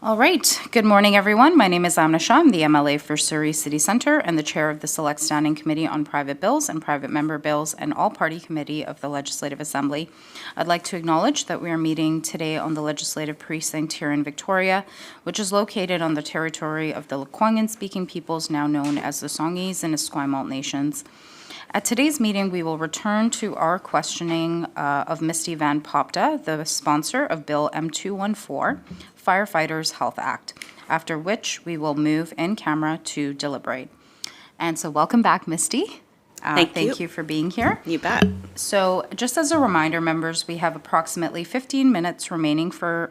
All right. Good morning, everyone. My name is Amna Shah. I'm the MLA for Surrey City Centre and the chair of the Select Standing Committee on Private Bills and Private Member Bills and All-Party Committee of the Legislative Assembly. I'd like to acknowledge that we are meeting today on the Legislative Precinct here in Victoria, which is located on the territory of the Lekwungen-speaking peoples now known as the Songhees and Esquimalt Nations. At today's meeting, we will return to our questioning of Misty Van Popta, the sponsor of Bill M214, Firefighters Health Act, after which we will move in camera to deliberate. And so welcome back, Misty. Thank you for being here. You bet. So just as a reminder, members, we have approximately 15 minutes remaining for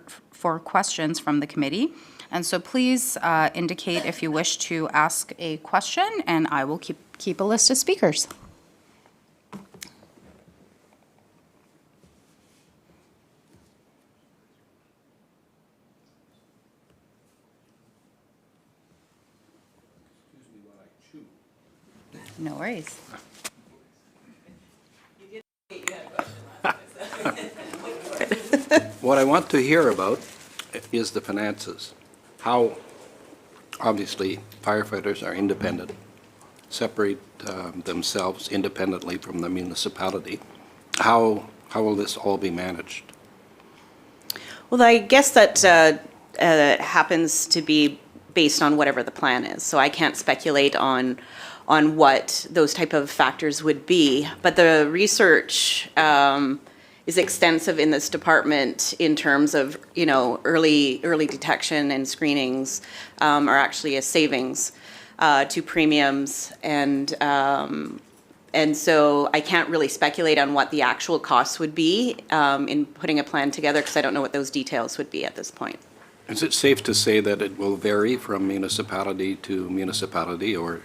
questions from the committee. And so please indicate if you wish to ask a question, and I will keep a list of speakers. No worries. What I want to hear about is the finances. How, obviously, firefighters are independent, separate themselves independently from the municipality. How will this all be managed? Well, I guess that happens to be based on whatever the plan is. So I can't speculate on what those type of factors would be. But the research is extensive in this department in terms of, early detection and screenings are actually a savings to premiums. And so I can't really speculate on what the actual costs would be in putting a plan together because I don't know what those details would be at this point. Is it safe to say that it will vary from municipality to municipality, or?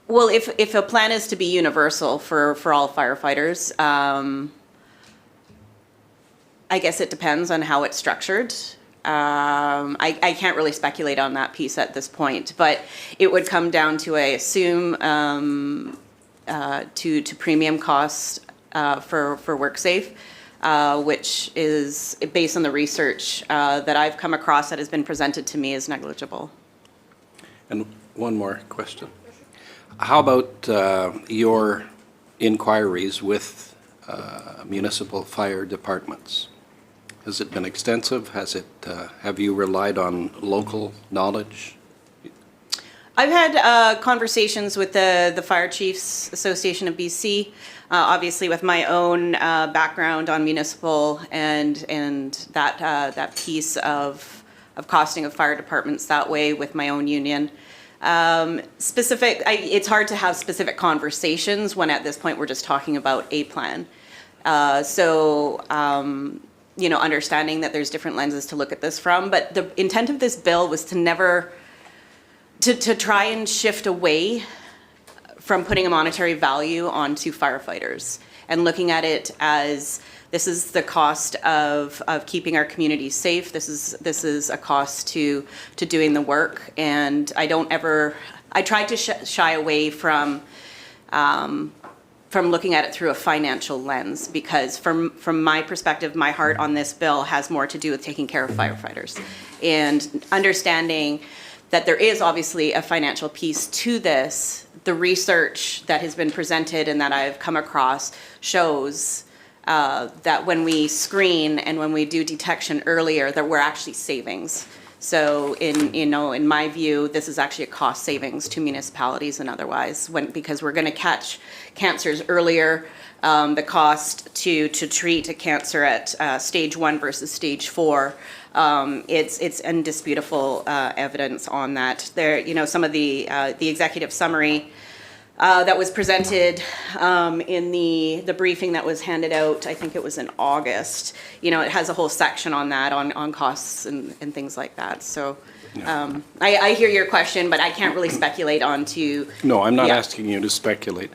Well, if a plan is to be universal for all firefighters, I guess it depends on how it's structured. I can't really speculate on that piece at this point, but it would come down to, I assume, to premium costs for WorkSafe, which is based on the research that I've come across that has been presented to me as negligible. And one more question. How about your inquiries with municipal fire departments? Has it been extensive? Have you relied on local knowledge? I've had conversations with the Fire Chiefs Association of BC, obviously with my own background on municipal and that piece of costing of fire departments that way with my own union. It's hard to have specific conversations when at this point we're just talking about a plan. Understanding that there's different lenses to look at this from, but the intent of this bill was to try and shift away from putting a monetary value onto firefighters and looking at it as this is the cost of keeping our communities safe. This is a cost to doing the work, and I tried to shy away from looking at it through a financial lens, because from my perspective, my heart on this bill has more to do with taking care of firefighters and understanding that there is obviously a financial piece to this. The research that has been presented and that I've come across shows that when we screen and when we do detection earlier, that we're actually savings. So in my view, this is actually a cost savings to municipalities and otherwise, because we're going to catch cancers earlier. The cost to treat a cancer at stage 1 versus stage 4, it's indisputable evidence on that. There, some of the executive summary that was presented in the briefing that was handed out, I think it was in August. It has a whole section on that, on costs and things like that. So I hear your question, but I can't really speculate on to... No, I'm not asking you to speculate.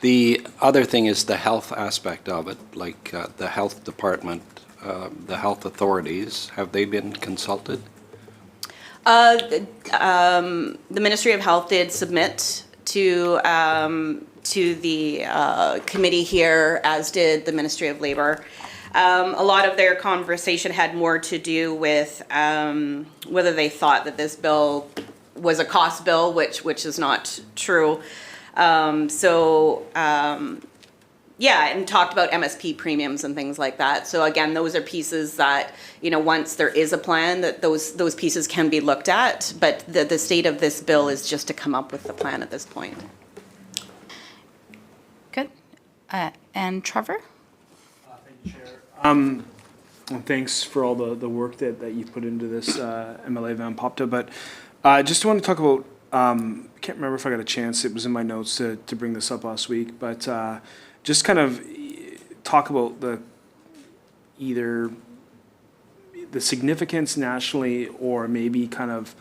The other thing is the health aspect of it, like the health department, the health authorities. Have they been consulted? The Ministry of Health did submit to the committee here, as did the Ministry of Labor. A lot of their conversation had more to do with whether they thought that this bill was a cost bill, which is not true. Yeah, and talked about MSP premiums and things like that. So again, those are pieces that, once there is a plan, that those pieces can be looked at. But the state of this bill is just to come up with the plan at this point. Good. And Trevor? Thank you, Chair. And thanks for all the work that you've put into this, MLA Van Popta. But just want to talk about, I can't remember if I got a chance, it was in my notes to bring this up last week, but just kind of talk about either the significance nationally or maybe kind of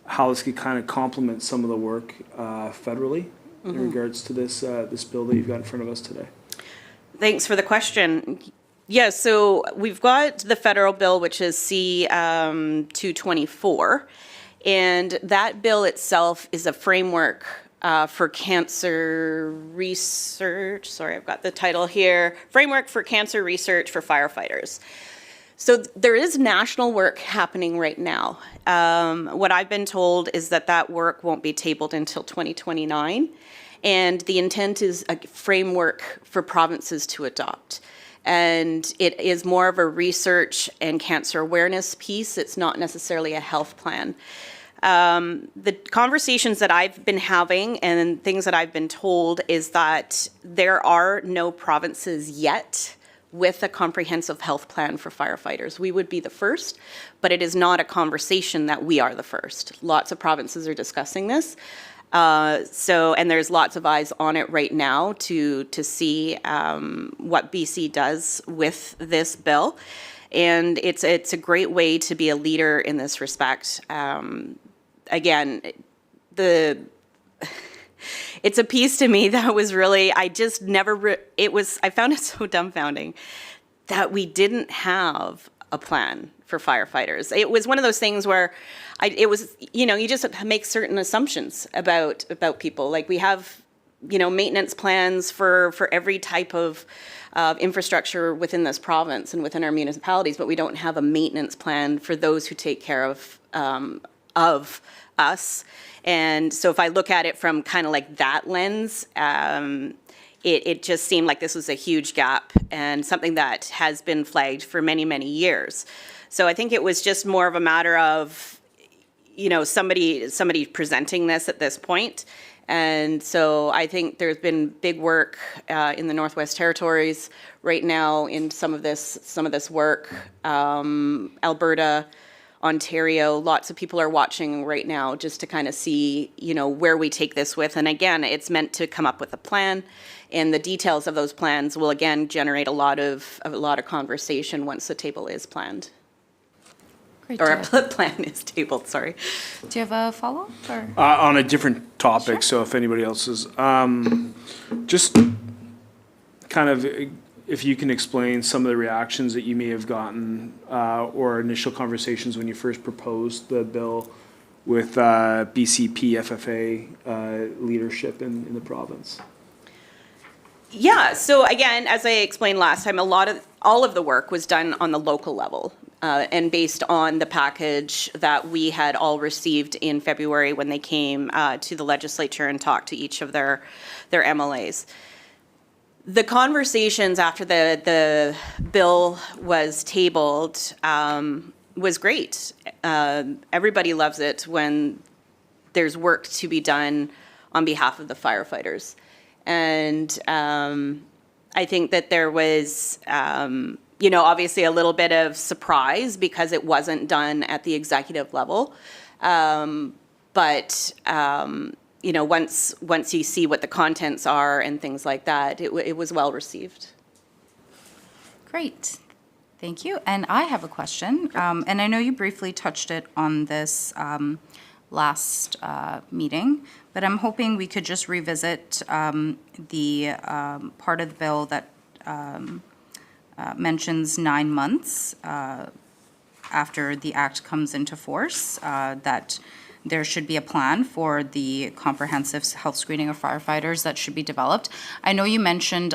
how this could kind of complement some of the work federally in regards to this bill that you've got in front of us today. Thanks for the question. Yeah, so we've got the federal bill, which is C-224, and that bill itself is a framework for cancer research. Sorry, I've got the title here. Framework for Cancer Research for Firefighters. So there is national work happening right now. What I've been told is that work won't be tabled until 2029. And the intent is a framework for provinces to adopt. And it is more of a research and cancer awareness piece. It's not necessarily a health plan. The conversations that I've been having and things that I've been told is that there are no provinces yet with a comprehensive health plan for firefighters. We would be the first, but it is not a conversation that we are the first. Lots of provinces are discussing this. And there's lots of eyes on it right now to see what BC does with this bill. And it's a great way to be a leader in this respect. Again, it's a piece to me that was really, I just never, I found it so dumbfounding that we didn't have a plan for firefighters. It was one of those things where you just make certain assumptions about people. Like we have, maintenance plans for every type of infrastructure within this province and within our municipalities, but we don't have a maintenance plan for those who take care of us. And so if I look at it from kind of like that lens, it just seemed like this was a huge gap and something that has been flagged for many, many years. So I think it was just more of a matter of, somebody presenting this at this point. And so I think there's been big work in the Northwest Territories right now in some of this work. Alberta, Ontario, lots of people are watching right now just to kind of see, where we take this with. And again, it's meant to come up with a plan, and the details of those plans will again generate a lot of conversation once the table is planned. Great. Or a plan is tabled, sorry. Do you have a follow-up? Or? On a different topic, Sure. so if anybody else is, just kind of, if you can explain some of the reactions that you may have gotten or initial conversations when you first proposed the bill with BCP FFA leadership in the province. Yeah, so again, as I explained last time, all of the work was done on the local level and based on the package that we had all received in February when they came to the legislature and talked to each of their MLAs. The conversations after the bill was tabled was great. Everybody loves it when there's work to be done on behalf of the firefighters. And I think that there was, obviously a little bit of surprise because it wasn't done at the executive level. Once you see what the contents are and things like that, it was well received. Great. Thank you. And I have a question. And I know you briefly touched it on this last meeting, but I'm hoping we could just revisit the part of the bill that mentions 9 months after the act comes into force, that there should be a plan for the comprehensive health screening of firefighters that should be developed. I know you mentioned,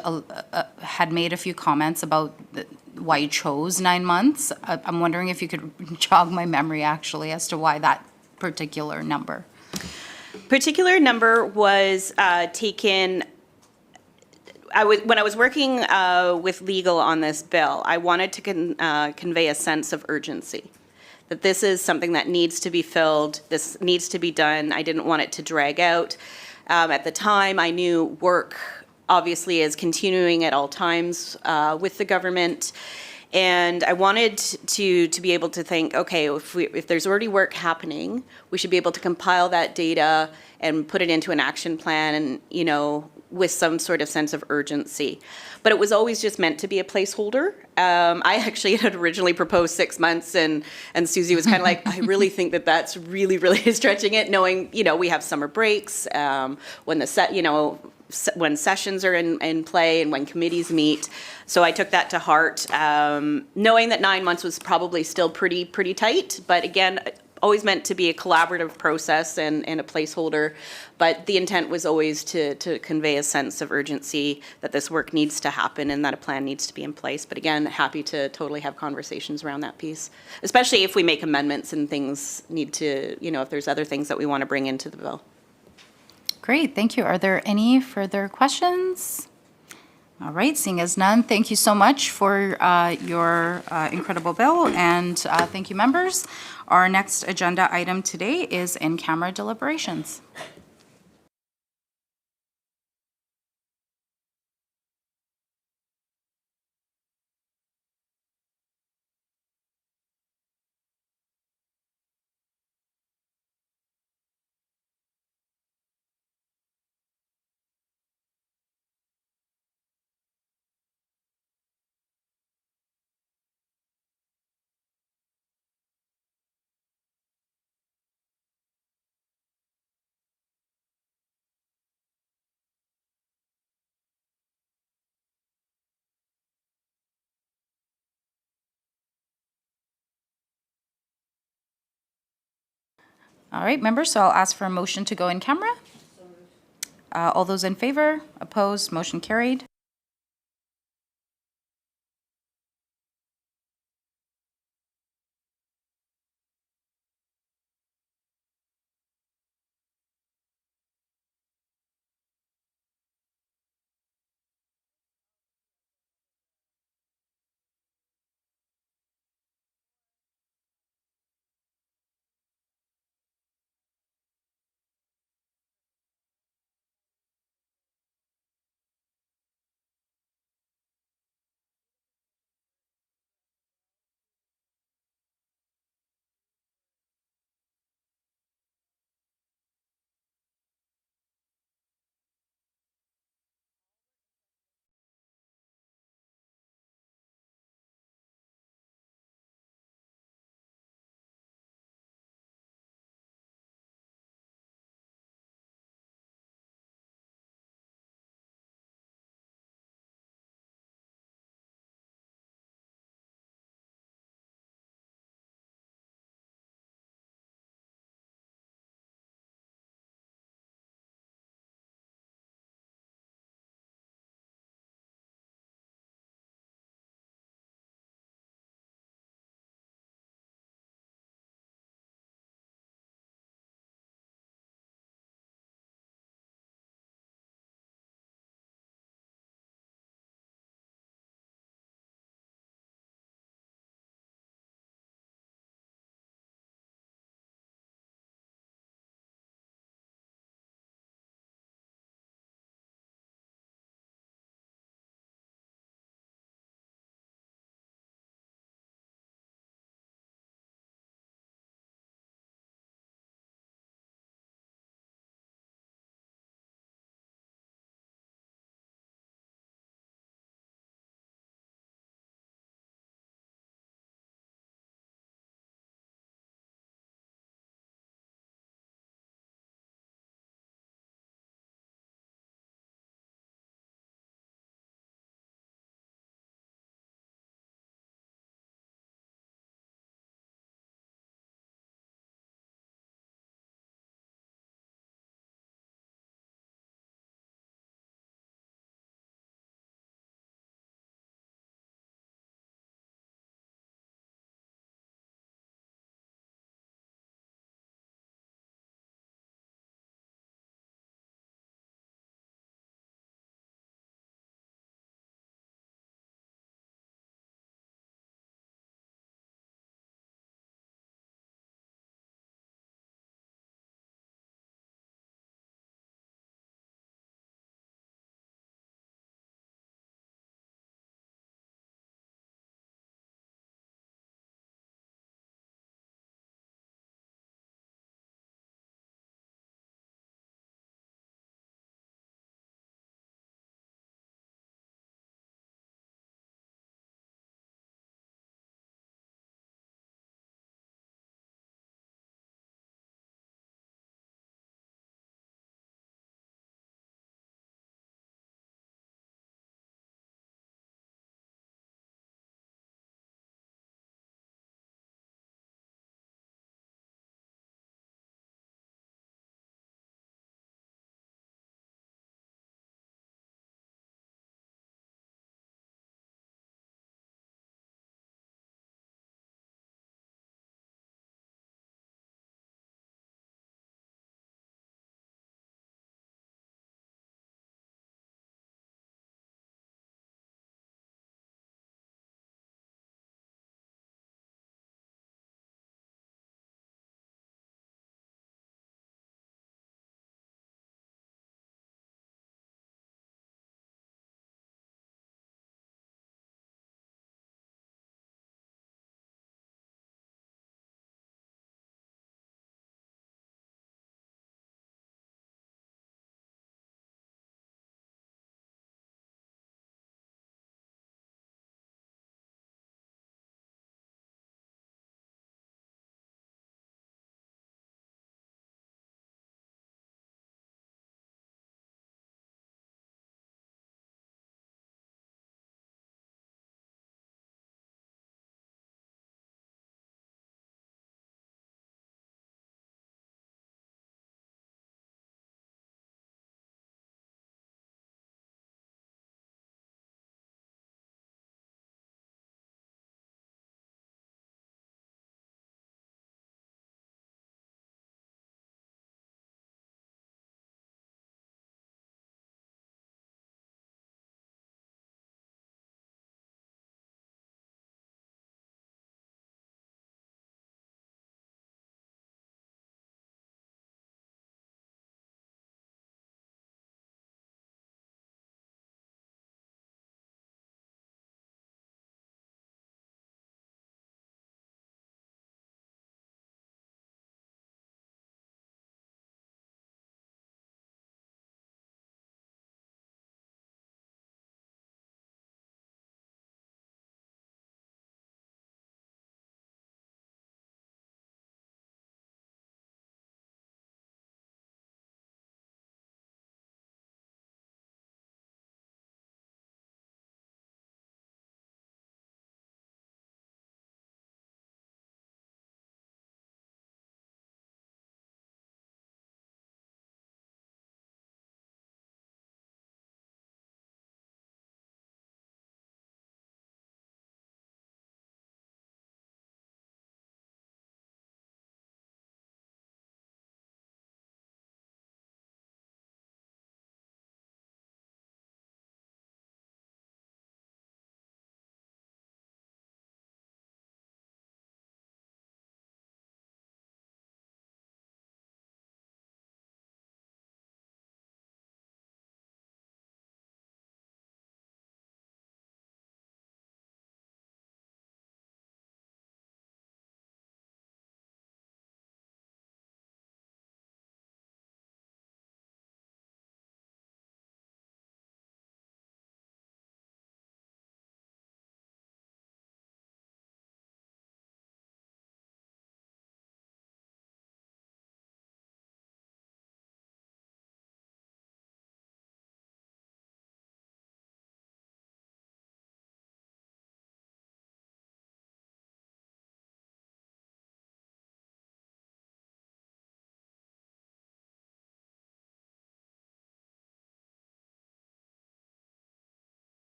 had made a few comments about why you chose 9 months. I'm wondering if you could jog my memory actually as to why that particular number. Particular number was taken. When I was working with legal on this bill, I wanted to convey a sense of urgency. That this is something that needs to be filled, this needs to be done. I didn't want it to drag out. At the time, I knew work obviously is continuing at all times with the government. And I wanted to be able to think, okay, if there's already work happening, we should be able to compile that data and put it into an action plan and, with some sort of sense of urgency. But it was always just meant to be a placeholder. I actually had originally proposed 6 months, and Susie was kind of like, I really think that that's really, really stretching it, knowing, we have summer breaks, when sessions are in play and when committees meet. So I took that to heart, knowing that 9 months was probably still pretty tight, but again, always meant to be a collaborative process and a placeholder. But the intent was always to convey a sense of urgency that this work needs to happen and that a plan needs to be in place. But again, happy to totally have conversations around that piece, especially if we make amendments and things need to, if there's other things that we want to bring into the bill. Great, thank you. Are there any further questions? All right, seeing as none, thank you so much for your incredible bill, and thank you, members. Our next agenda item today is in-camera deliberations. All right, members, so I'll ask for a motion to go in camera. All those in favor, opposed, motion carried.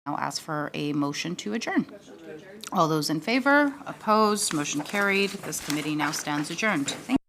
I'll ask for a motion to adjourn. All those in favor, opposed, motion carried. This committee now stands adjourned. Thank you.